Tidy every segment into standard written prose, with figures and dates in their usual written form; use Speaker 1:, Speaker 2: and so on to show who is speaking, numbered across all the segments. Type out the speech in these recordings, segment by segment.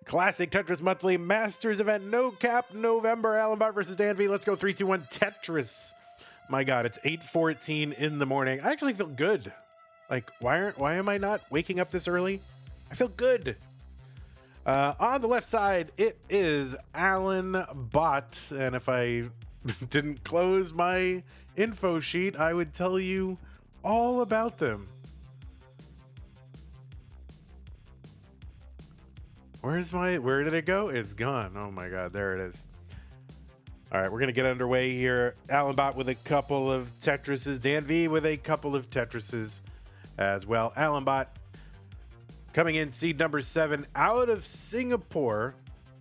Speaker 1: Classic Tetris Monthly Masters event, no cap, November, Allenbot versus DanV. Let's go 3, 2, 1, Tetris. My God, it's 8:14 in the morning. I actually feel good. Like, why am I not waking up this early? I feel good. On the left side, it is Allenbot. And if I didn't close my info sheet, I would tell you all about them. Where did it go? It's gone. Oh my God, there it is. All right, we're going to get underway here. Allenbot with a couple of Tetrises. DanV with a couple of Tetrises as well. Allenbot coming in seed number 7 out of Singapore.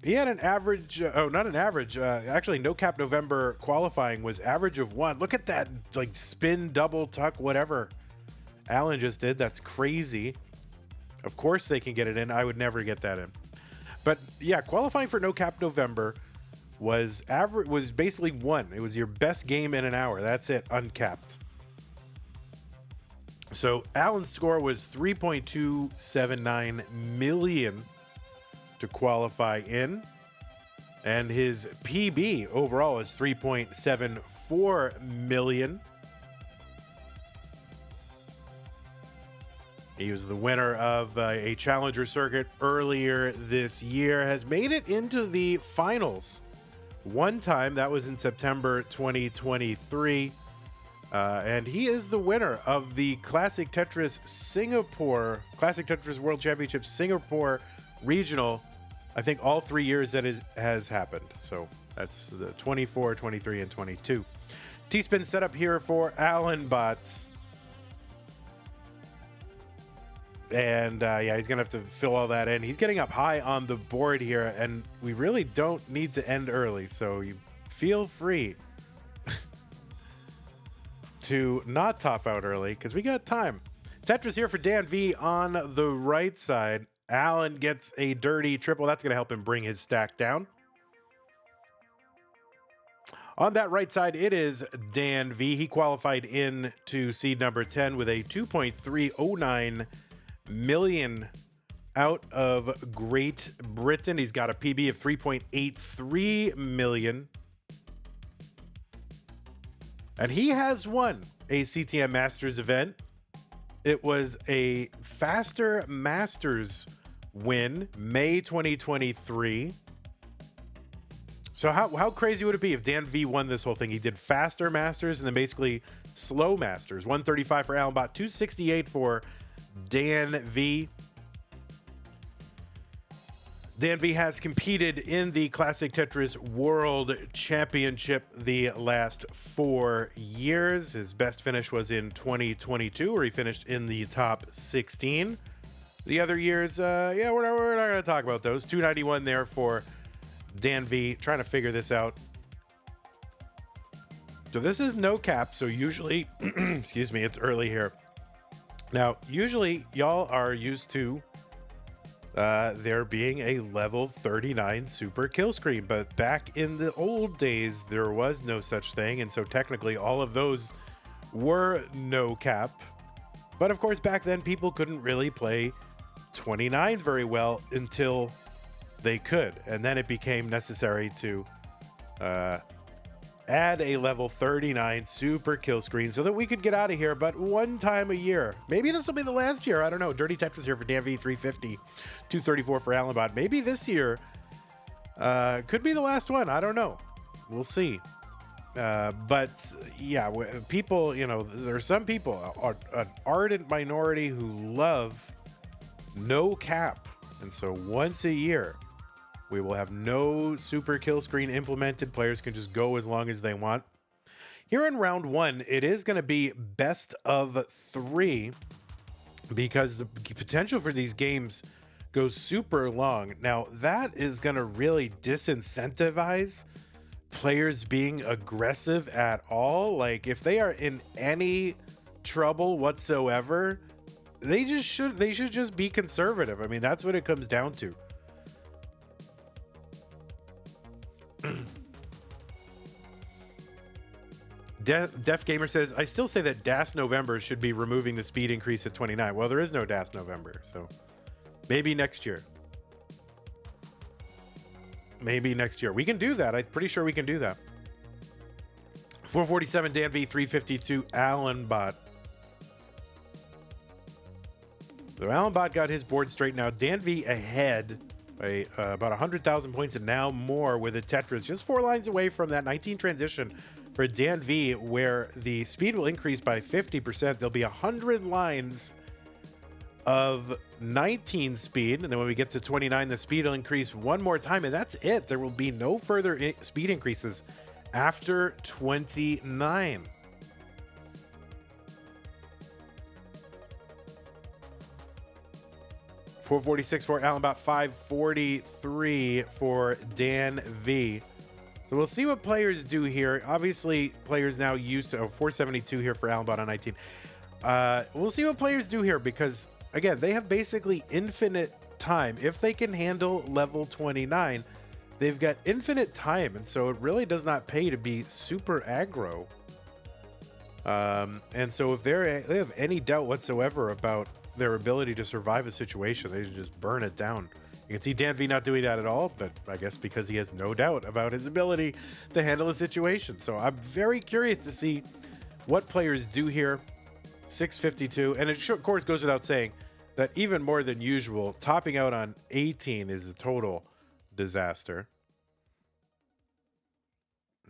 Speaker 1: He had an average, actually no cap November qualifying was average of 1. Look at that, like spin, double, tuck, whatever Allen just did. That's crazy. Of course they can get it in. I would never get that in. But yeah, qualifying for no cap November was basically 1. It was your best game in an hour. That's it, uncapped. So Allen's score was 3.279 million to qualify in, and his PB overall is 3.74 million. He was the winner of a challenger circuit earlier this year, has made it into the finals one time. That was in September 2023. And he is the winner of the Classic Tetris World Championship Singapore Regional. I think all 3 years that has happened. So that's the 24, 23, and 22. T-spin setup here for Allenbot. And yeah, he's going to have to fill all that in. He's getting up high on the board here, and we really don't need to end early. So you feel free to not top out early because we got time. Tetris here for DanV on the right side. Allen gets a dirty triple. That's going to help him bring his stack down. On that right side, it is DanV. He qualified in to seed number 10 with a 2.309 million out of Great Britain. He's got a PB of 3.83 million. And he has won a CTM Masters event. It was a Faster Masters win, May 2023. So how crazy would it be if DanV won this whole thing? He did Faster Masters and then basically Slow Masters. 135 for Allenbot, 268 for DanV. DanV has competed in the Classic Tetris World Championship the last 4 years. His best finish was in 2022, where he finished in the top 16. The other years, yeah, we're not going to talk about those. 291 there for DanV, trying to figure this out. So this is no cap, so usually, excuse me, it's early here. Now, usually y'all are used to there being a level 39 super kill screen, but back in the old days, there was no such thing, and so technically all of those were no cap. But of course, back then, people couldn't really play 29 very well until they could, and then it became necessary to add a level 39 super kill screen so that we could get out of here, but one time a year. Maybe this will be the last year. I don't know. Dirty Tetris here for DanV, 350, 234 for Allenbot. Maybe this year could be the last one. I don't know. We'll see. But yeah, people, you know, there are some people, an ardent minority who love no cap. And so once a year, we will have no super kill screen implemented. Players can just go as long as they want. Here in round 1, it is going to be best of 3 because the potential for these games goes super long. Now, that is going to really disincentivize players being aggressive at all. Like, if they are in any trouble whatsoever, they should just be conservative. I mean, that's what it comes down to. Def Gamer says, I still say that DAS November should be removing the speed increase at 29. Well, there is no DAS November, so maybe next year. Maybe next year. We can do that. I'm pretty sure we can do that. 447 DanV, 352 Allenbot. So Allenbot got his board straight now. DanV ahead by about 100,000 points and now more with a Tetris. Just 4 lines away from that 19 transition for DanV, where the speed will increase by 50%. There'll be 100 lines of 19 speed, and then when we get to 29, the speed will increase one more time, and that's it. There will be no further speed increases after 29. $446 for Allenbot, $543 for DanV. So we'll see what players do here. Obviously, players now used to 472 here for Allenbot on 19. We'll see what players do here because, again, they have basically infinite time. If they can handle level 29, they've got infinite time, and so it really does not pay to be super aggro. And so if they have any doubt whatsoever about their ability to survive a situation, they just burn it down. You can see DanV not doing that at all, but I guess because he has no doubt about his ability to handle a situation. So I'm very curious to see what players do here. 652, and it of course goes without saying that even more than usual, topping out on 18 is a total disaster.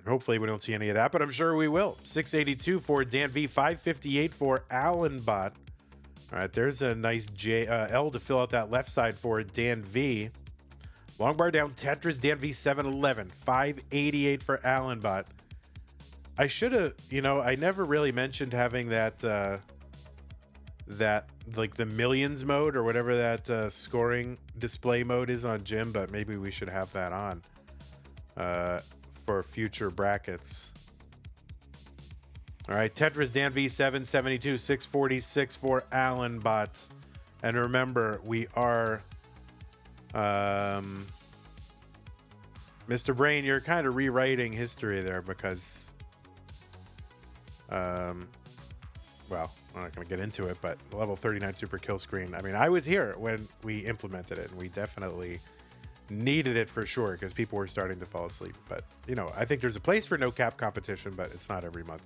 Speaker 1: Hopefully we don't see any of that, but I'm sure we will. 682 for DanV, 558 for Allenbot. All right, there's a nice L to fill out that left side for DanV. Long bar down, Tetris, DanV 711, 588 for Allenbot. I should have, I never really mentioned having that, like the millions mode or whatever that scoring display mode is on Jim, but maybe we should have that on for future brackets. All right, Tetris, DanV 772, 646 for Allenbot. And remember, we are, Mr. Brain, you're kind of rewriting history there because, well, I'm not going to get into it, but level 39 super kill screen. I mean, I was here when we implemented it, and we definitely needed it for sure because people were starting to fall asleep. But, I think there's a place for no cap competition, but it's not every month.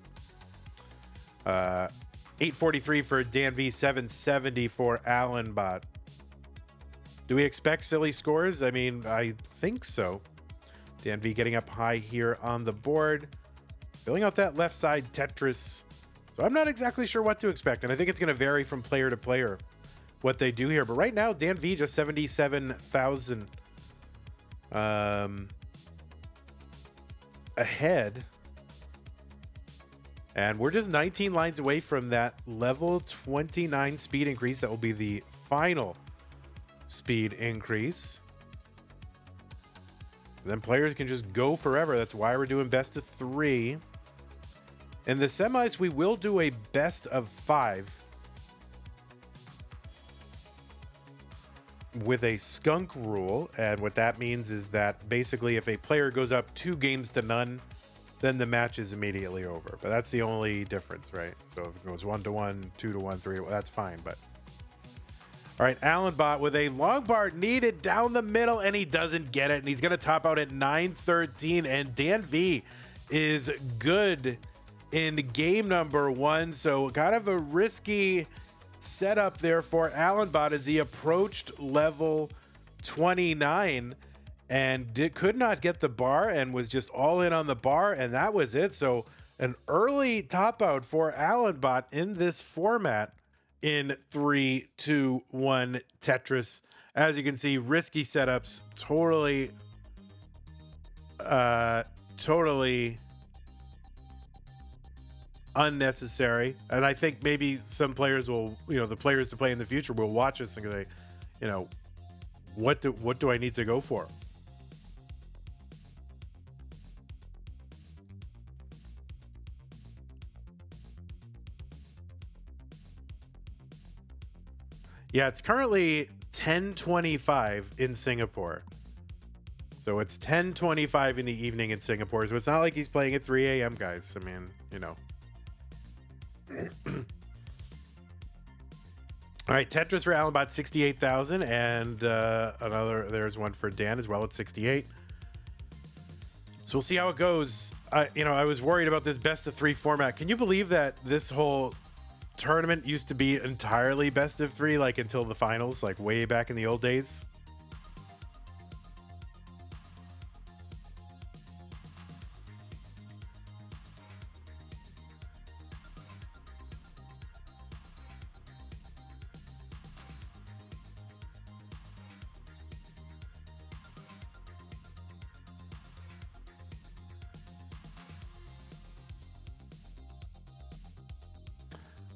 Speaker 1: 843 for DanV, 770 for Allenbot. Do we expect silly scores? I mean, I think so. DanV getting up high here on the board, filling out that left side Tetris. So I'm not exactly sure what to expect, and I think it's going to vary from player to player what they do here. But right now, DanV just 77,000 ahead. And we're just 19 lines away from that level 29 speed increase. That will be the final speed increase. Then players can just go forever. That's why we're doing best of 3. In the semis, we will do a best of 5 with a skunk rule. And what that means is that basically if a player goes up 2 games to none, then the match is immediately over. But that's the only difference, right? So if it goes 1-1, 2-1, 3-1, that's fine. But all right, Allenbot with a long bar needed down the middle, and he doesn't get it. And he's going to top out at 913. And DanV is good in game number 1. So kind of a risky setup there for Allenbot as he approached level 29. And could not get the bar and was just all in on the bar, and that was it. So an early top out for Allenbot in this format in 3, 2, 1 Tetris. As you can see, risky setups, totally unnecessary. And I think maybe some players will, the players to play in the future will watch this and say, what do I need to go for? Yeah, it's currently 10:25 in Singapore. So it's 10:25 in the evening in Singapore. So it's not like he's playing at 3 a.m., guys. I mean, All right, Tetris for Allenbot, 68,000. And there's one for Dan as well at 68. So we'll see how it goes. I was worried about this best of 3 format. Can you believe that this whole tournament used to be entirely best of 3, like until the finals, like way back in the old days?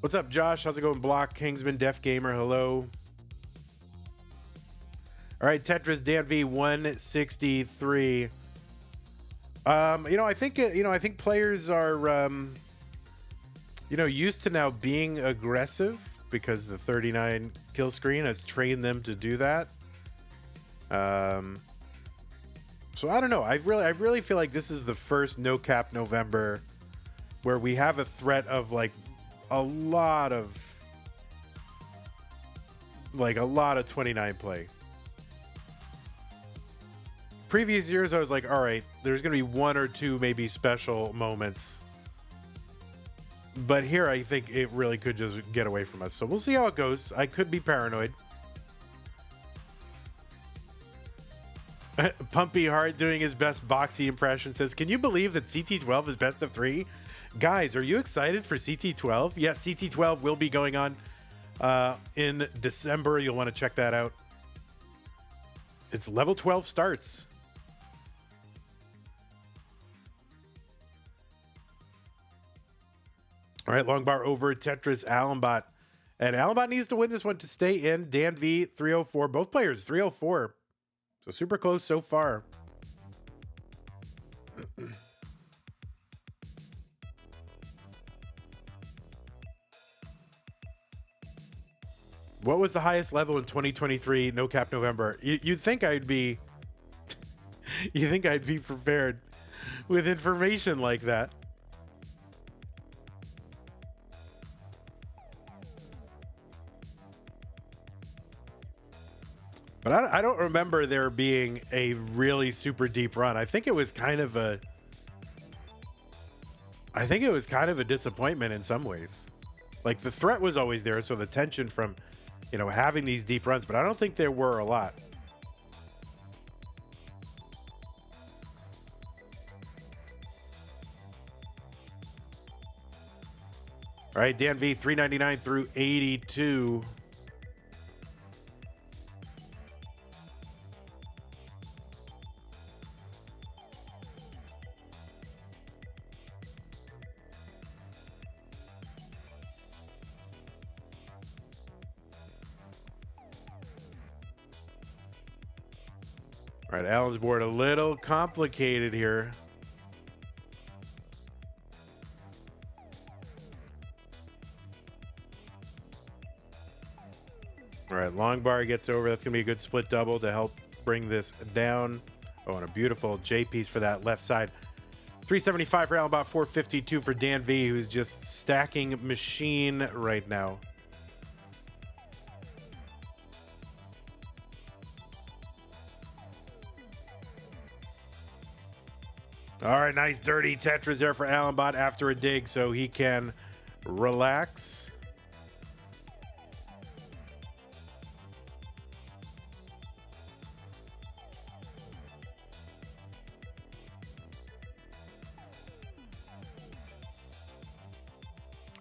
Speaker 1: What's up, Josh? How's it going? Block Kingsman, Def Gamer, hello. All right, Tetris DanV 163. I think players are used to now being aggressive because the 39 kill screen has trained them to do that. So I don't know. I really feel like this is the first No Cap November where we have a threat of like a lot of 29 play. Previous years I was like, all right, there's gonna be 1 or 2 maybe special moments, but here I think it really could just get away from us. So we'll see how it goes. I could be paranoid. Pumpy Heart doing his best Boxy impression says, can you believe that CT12 is best of 3? Guys, are you excited for CT12? Yes, CT12 will be going on in December. You'll want to check that out. It's level 12 starts. All right, long bar over Tetris Allenbot. And Allenbot needs to win this one to stay in. DanV 304. Both players 304. So super close so far. What was the highest level in 2023 No Cap November? You'd think I'd be prepared with information like that. But I don't remember there being a really super deep run. I think it was kind of a disappointment in some ways. Like the threat was always there, so the tension from having these deep runs, but I don't think there were a lot. All right, DanV 399 through 82. All right, Alan's board a little complicated here. All right, long bar gets over. That's going to be a good split double to help bring this down. Oh, and a beautiful J piece for that left side. 375 for Allenbot, 452 for DanV, who's just stacking machine right now. All right, nice dirty Tetris there for Allenbot after a dig so he can relax.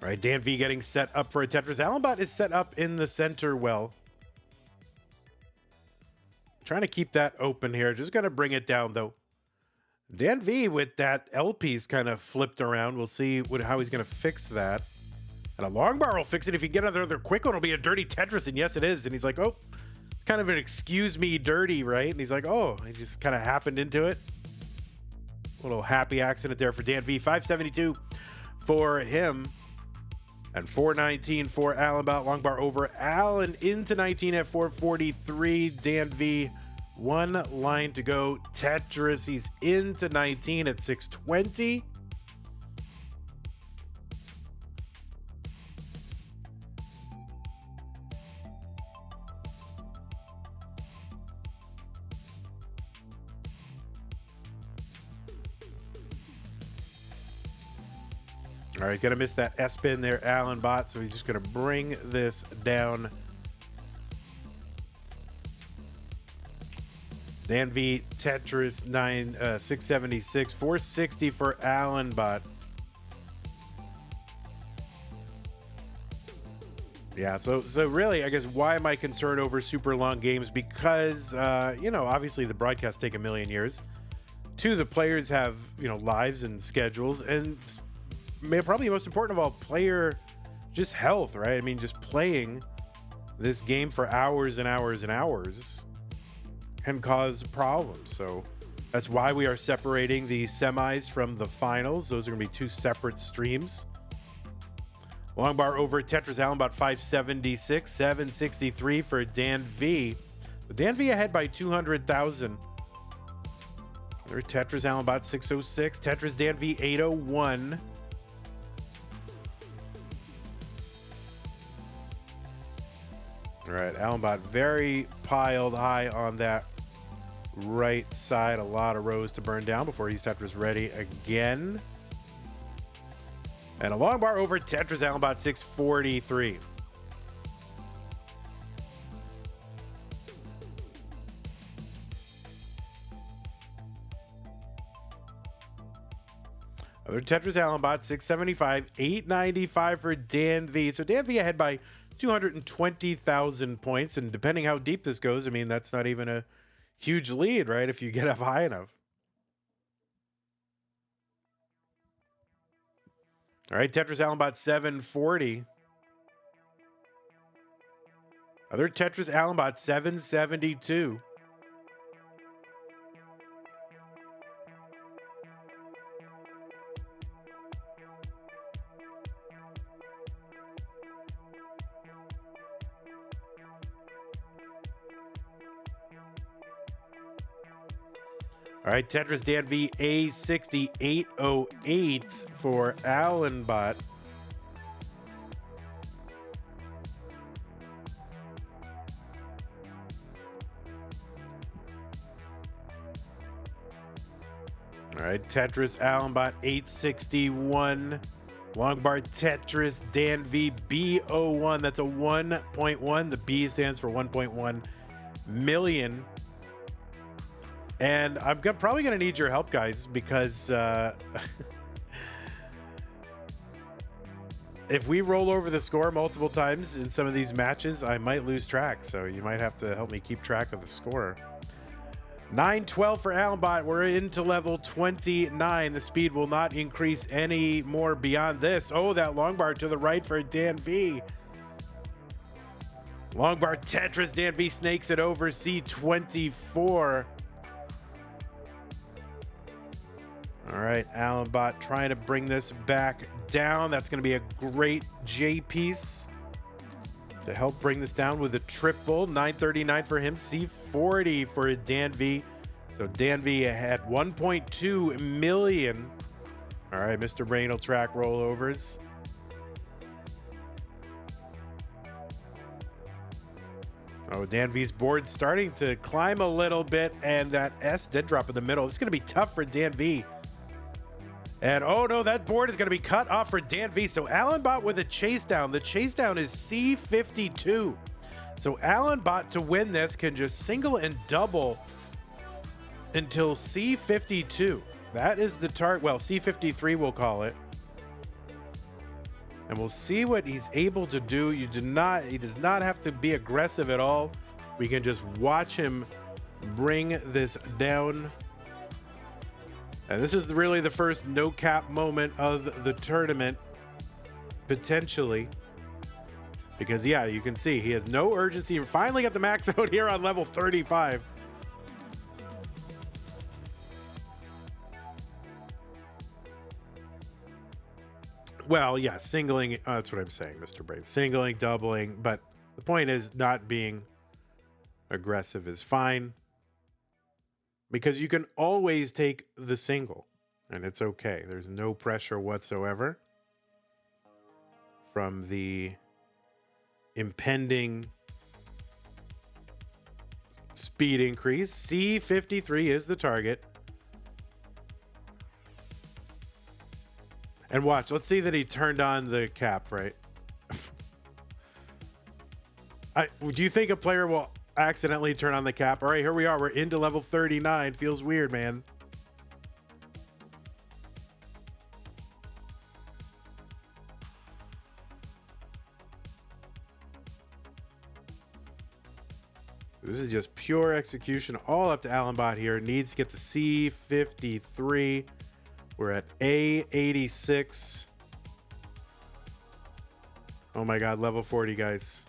Speaker 1: All right, DanV getting set up for a Tetris. Allenbot is set up in the center well. Trying to keep that open here. Just going to bring it down, though. DanV with that L piece kind of flipped around. We'll see how he's going to fix that. And a long bar will fix it. If you get another quick one, it'll be a dirty Tetris. And yes, it is. And he's like, oh, it's kind of an excuse me dirty, right? And he's like, oh, he just kind of happened into it. A little happy accident there for DanV. 572 for him. And 419 for Allenbot. Long bar over. Allen into 19 at 443. DanV. One line to go. Tetris, he's into 19 at 620. All right, gonna miss that S-spin there, Allenbot. So he's just gonna bring this down. DanV Tetris 676, 460 for Allenbot. Yeah, so really, I guess, why am I concerned over super long games? Because, you know, obviously the broadcasts take a million years. Two, the players have, you know, lives and schedules. And probably most important of all, player just health, right? I mean, just playing this game for hours and hours and hours can cause problems. So that's why we are separating the semis from the finals. Those are going to be two separate streams. Long bar over Tetris Allenbot 576, 763 for DanV. DanV ahead by 200,000. There's Tetris Allenbot 606, Tetris DanV 801. All right, Allenbot very piled high on that right side. A lot of rows to burn down before he's Tetris ready again. And a long bar over Tetris Allenbot 643. Other Tetris Allenbot 675, 895 for DanV. So DanV ahead by 220,000 points. And depending how deep this goes, I mean, that's not even a huge lead, right? If you get up high enough. All right, Tetris Allenbot 740. Other Tetris Allenbot 772. All right, Tetris DanV A6808 for Allenbot. All right, Tetris Allenbot 861. Long bar Tetris DanV B01. That's a 1.1. The B stands for 1.1 million. And I'm probably going to need your help, guys, because if we roll over the score multiple times in some of these matches, I might lose track. So you might have to help me keep track of the score. 912 for Allenbot. We're into level 29. The speed will not increase any more beyond this. Oh, that long bar to the right for DanV. Long bar Tetris. DanV snakes it over C24. All right, Allenbot trying to bring this back down. That's going to be a great J piece to help bring this down with a triple. 939 for him, C40 for DanV. So DanV had 1.2 million. All right, Mr. Brain will track rollovers. Oh, DanV's board starting to climb a little bit, and that S did drop in the middle. It's going to be tough for DanV. And oh no, that board is going to be cut off for DanV. So Allenbot with a Chasedown. The Chasedown is C52. So Allenbot to win this can just single and double until C52. That is the target. Well, C53 we'll call it. And we'll see what he's able to do. He does not have to be aggressive at all. We can just watch him bring this down. And this is really the first no cap moment of the tournament, potentially. Because, yeah, you can see he has no urgency. He finally got the max out here on level 35. Well, yeah, singling. That's what I'm saying, Mr. Brain. Singling, doubling. But the point is, not being aggressive is fine. Because you can always take the single, and it's okay. There's no pressure whatsoever from the impending speed increase. C53 is the target. And watch, let's see that he turned on the cap, right? Do you think a player will accidentally turn on the cap? All right, here we are. We're into level 39. Feels weird, man. This is just pure execution all up to Allenbot here. Needs to get to C53. We're at A86. Oh my God, level 40, guys.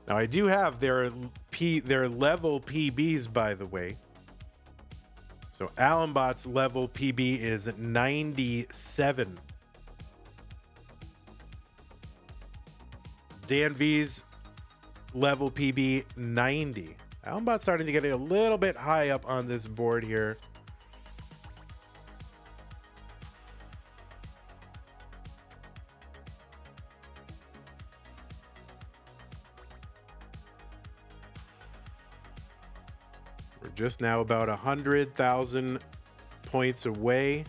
Speaker 1: Now I do have their level PBs, by the way. So Allenbot's level PB is 97. DanV's level PB 90. Allenbot's starting to get a little bit high up on this board here. We're just now about 100,000 points away.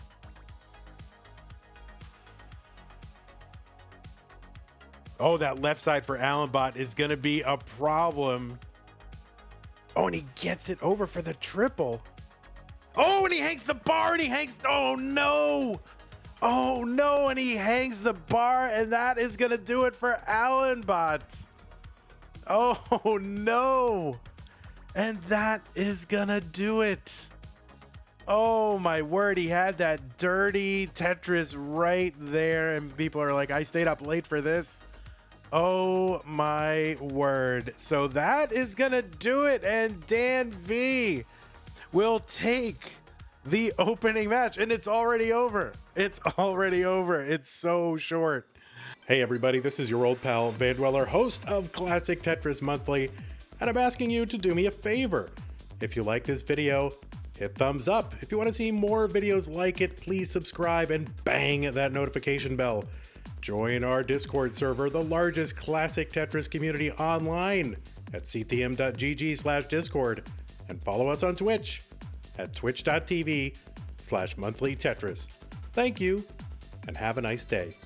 Speaker 1: Oh, that left side for Allenbot is going to be a problem. Oh, and he gets it over for the triple. Oh, and he hangs the bar and he hangs. Oh, no. Oh, no. And he hangs the bar, and that is going to do it for Allenbot. Oh, no. And that is going to do it. Oh, my word. He had that dirty Tetris right there, and people are like, I stayed up late for this. Oh my word. So that is gonna do it, and DanV will take the opening match, and it's already over. It's already over. It's so short. Hey everybody, this is your old pal Vandweller, host of Classic Tetris Monthly, and I'm asking you to do me a favor. If you like this video, hit thumbs up. If you want to see more videos like it, please subscribe and bang that notification bell. Join our Discord server, the largest classic Tetris community online, at ctm.gg/discord, and follow us on Twitch at twitch.tv/monthlytetris. Thank you, and have a nice day.